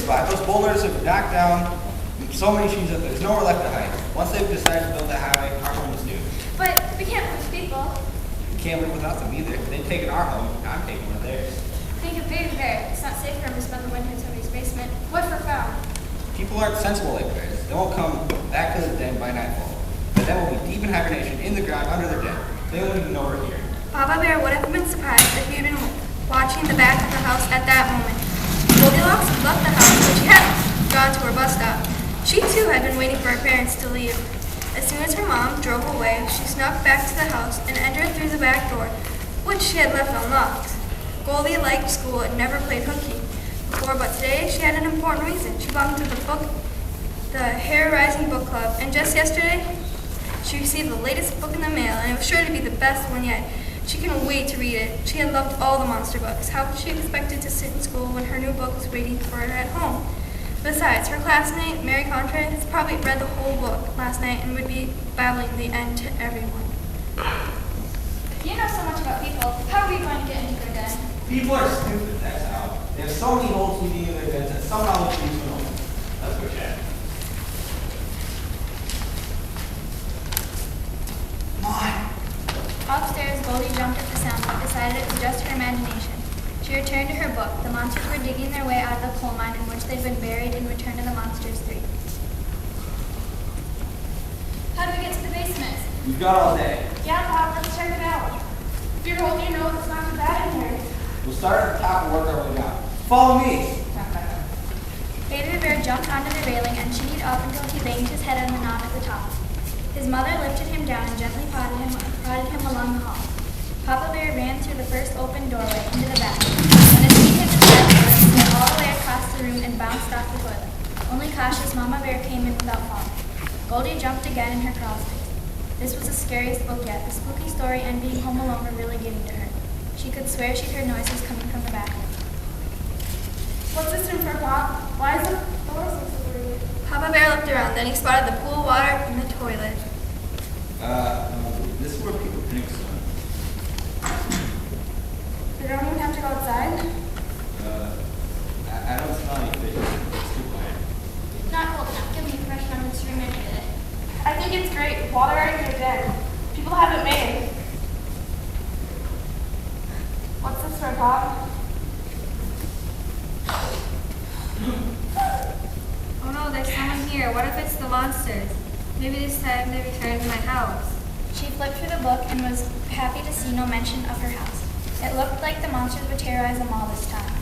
spot. Those boulders have knocked down so many trees that there's nowhere left to hide. Once they've decided to build a highway, our home is due. But we can't lose people. We can't live without them either. They've taken our home, I'm taking one of theirs. Think of Baby Bear. It's not safe for him to spend the winter in somebody's basement. What for found? People aren't sensible like bears. They won't come back to the den by nightfall. The den will be deep in hibernation in the ground under the den. They won't even know we're here. Papa Bear would have been surprised if he had been watching the back of the house at that moment. Goldilocks left the house, but she hadn't gone to her bus stop. She too had been waiting for her parents to leave. As soon as her mom drove away, she snuck back to the house and entered through the back door, which she had left unlocked. Goldy liked school and never played hooky before, but today she had an important reason. She belonged to the Hair Rising Book Club, and just yesterday, she received the latest book in the mail, and it was sure to be the best one yet. She couldn't wait to read it. She had loved all the monster books. How could she expect to sit in school when her new book was waiting for her at home? Besides, her classmate, Mary Contray, has probably read the whole book last night and would be babbling the end to everyone. You know so much about people. How are we going to get into their den? People are stupid, that's how. They have so many holes leading in their dens that somehow they leave them open. Let's go check. Come on. Upstairs, Goldy jumped at the sound but decided it was just her imagination. She returned to her book. The monsters were digging their way out of the coal mine in which they'd been buried in Return to the Monsters 3. How do we get to the basement? We've got all day. Yeah, Pop, let's check it out. If you're holding your nose, it's not too bad in here. We'll start at the top and work our way down. Follow me. Baby Bear jumped onto the railing and cheated up until he banged his head on the knob at the top. His mother lifted him down and gently prodded him along the hall. Papa Bear ran through the first open doorway into the bathroom. When his feet hit the floor, he went all the way across the room and bounced off the toilet. Only cautious Mama Bear came in without falling. Goldy jumped again in her crawl space. This was the scariest book yet. The spooky story and being home alone were really getting to her. She could swear she'd heard noises coming from the bathroom. What's this room for, Pop? Why is the door so slippery? Papa Bear looked around, then he spotted the pool of water in the toilet. This is where people drink swim. They don't even have to go outside? I don't smell any fish. It's too quiet. Not cold enough. Give me a fresh one to remember it. I think it's great. Water right in your den. People have it made. What's this for, Pop? Oh no, there's someone here. What if it's the monsters? Maybe this time they returned to my house. She flipped through the book and was happy to see no mention of her house. It looked like the monsters would terrorize them all this time.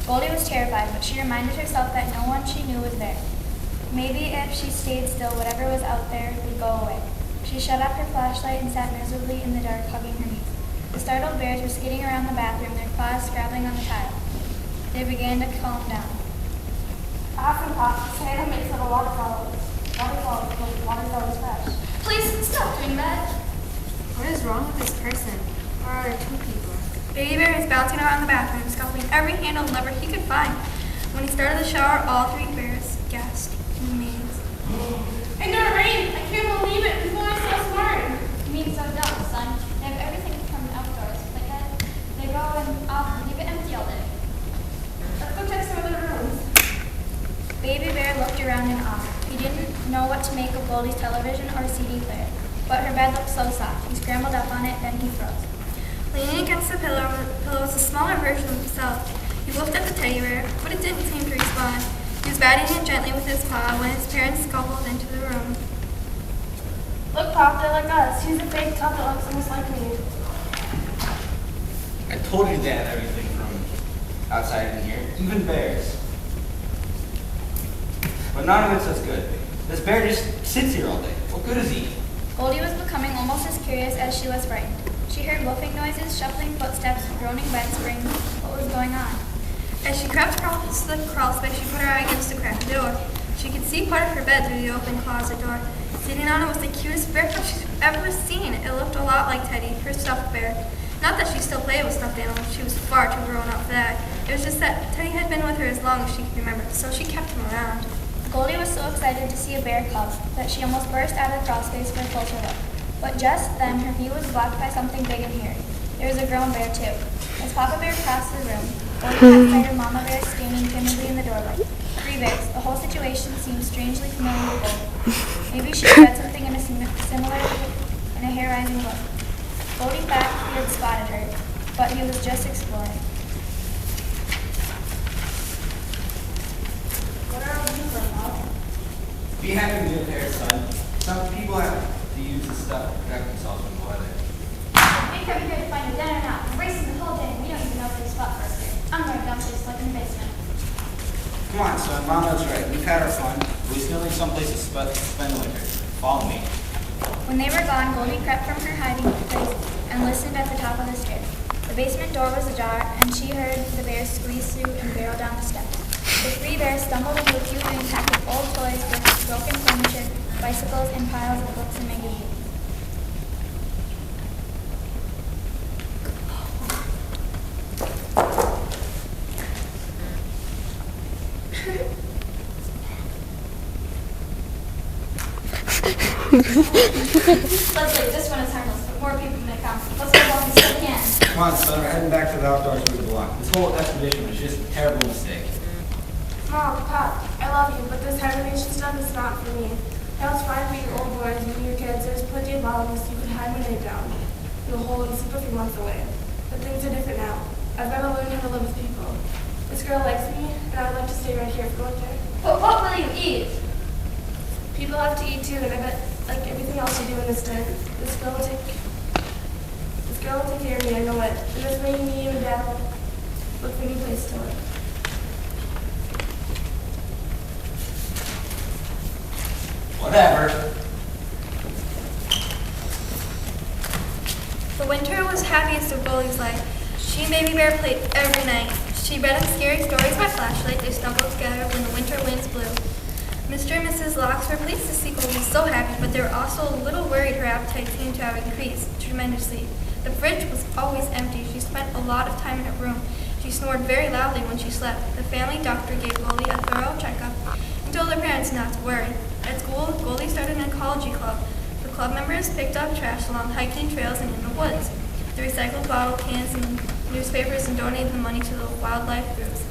Goldie was terrified, but she reminded herself that no one she knew was there. Maybe if she stayed still, whatever was out there would go away. She shut off her flashlight and sat miserably in the dark, hugging her knees. The startled bears were skidding around the bathroom, their claws scrabbling on the tile. They began to calm down. Awesome, Pop. Santa makes little waterfalls. Waterfalls because water's always fresh. Please stop doing that. What is wrong with this person? Or are there two people? Baby Bear was bouncing around the bathroom, scuffling every handle and lever he could find. When he started the shower, all three bears gasped in amaze. And the rain! I can't believe it! People are so smart! You mean so dumb, son? They have everything from outdoors, but yet they go and off and leave it empty all day. Let's go check some other rooms. Baby Bear looked around in awe. He didn't know what to make of Goldie's television or CD player, but her bed looked so soft. He scrambled up on it, then he froze. Leaning against the pillow was a smaller version of himself. He looked at the teddy bear, but it didn't seem to respond. He was batting it gently with his paw when his parents scuffled into the room. Look, Pop, they're like us. He's a big tub that looks almost like me. I told you they have everything from outside in here, even bears. But none of it's as good. This bear just sits here all day. What good is he? Goldie was becoming almost as curious as she was frightened. She heard woofing noises, shuffling footsteps, groaning bed springs. What was going on? As she crept across the crawl space, she put her eye against the cracked door. She could see part of her bed through the open closet door. Sitting on it was the cutest bear cub she's ever seen. It looked a lot like Teddy, her stuffed bear. Not that she still played with stuffed animals. She was far too grown up for that. It was just that Teddy had been with her as long as she could remember, so she kept him around. Goldie was so excited to see a bear cub that she almost burst out of the crawl space for a closer look. But just then, her view was blocked by something big and hairy. There was a grown bear, too. As Papa Bear crossed the room, Goldie caught sight of Mama Bear standing timidly in the doorway. 3 bears. The whole situation seemed strangely familiar to Goldie. Maybe she had read something in a similar in a hair-raising book. Goldie thought he had spotted her, but he was just exploring. What are you for, Mom? Be happy to live there, son. Some people have to use this stuff to protect themselves from the weather. We come here to find a den or not. We're racing the whole day. We don't even know if there's a spot for us here. I'm going to dump this like in the basement. Come on, son. Mom was right. We've had our fun. We still need someplace to spend the winter. Follow me. When they were gone, Goldie crept from her hiding place and listened at the top of the stairs. The basement door was ajar, and she heard the bears squeeze through and barrel down the steps. The three bears stumbled into a few rooms packed with old toys, books, broken furniture, bicycles, and piles of books and magazines. Let's leave. This one is harmless, but more people may come. Let's go while we still can. Come on, son. We're heading back to the outdoors where we belong. This whole expedition was just a terrible mistake. Mom, Pop, I love you, but this hibernation stuff is not for me. That was fine for you old boys. When you were kids, there was plenty of bottomless you could hibernate down in a hole and sleep a few months away. But things are different now. I've got to learn how to live with people. This girl likes me, and I would like to stay right here for winter. But what will you eat? People have to eat too, and I bet, like everything else you do in this den, this girl will take care of me, I know it. And this way me and Dad will look for a new place to live. Whatever. The winter was happiest of Goldie's life. She and Baby Bear played every night. She read them scary stories by flashlight. They snuggled together when the winter winds blew. Mr. and Mrs. Locks were pleased to see Goldie so happy, but they were also a little worried her appetite seemed to have increased tremendously. The fridge was always empty. She spent a lot of time in her room. She snored very loudly when she slept. The family doctor gave Goldie a thorough checkup and told her parents not to worry. At school, Goldie started an ecology club. The club members picked up trash along hiking trails and in the woods. They recycled bottle cans and newspapers and donated the money to the wildlife groups.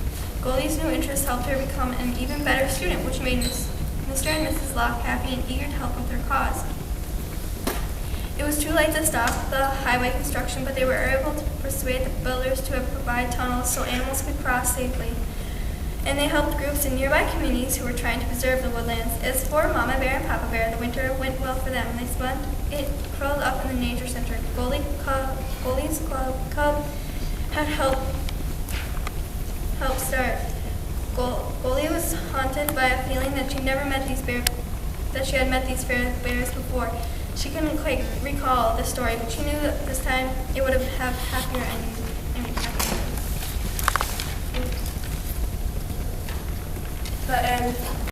Goldie's new interests helped her become an even better student, which made Mr. and Mrs. Locke happy and eager to help with their cause. It was too late to stop the highway construction, but they were able to persuade the builders to provide tunnels so animals could cross safely. And they helped groups in nearby communities who were trying to preserve the woodlands. As for Mama Bear and Papa Bear, the winter went well for them, and they spent it curled up in the nature center. Goldie's cub had helped start. Goldie was haunted by a feeling that she never met these bears before. She couldn't quite recall the story, but she knew that this time it would have happier ending. The end.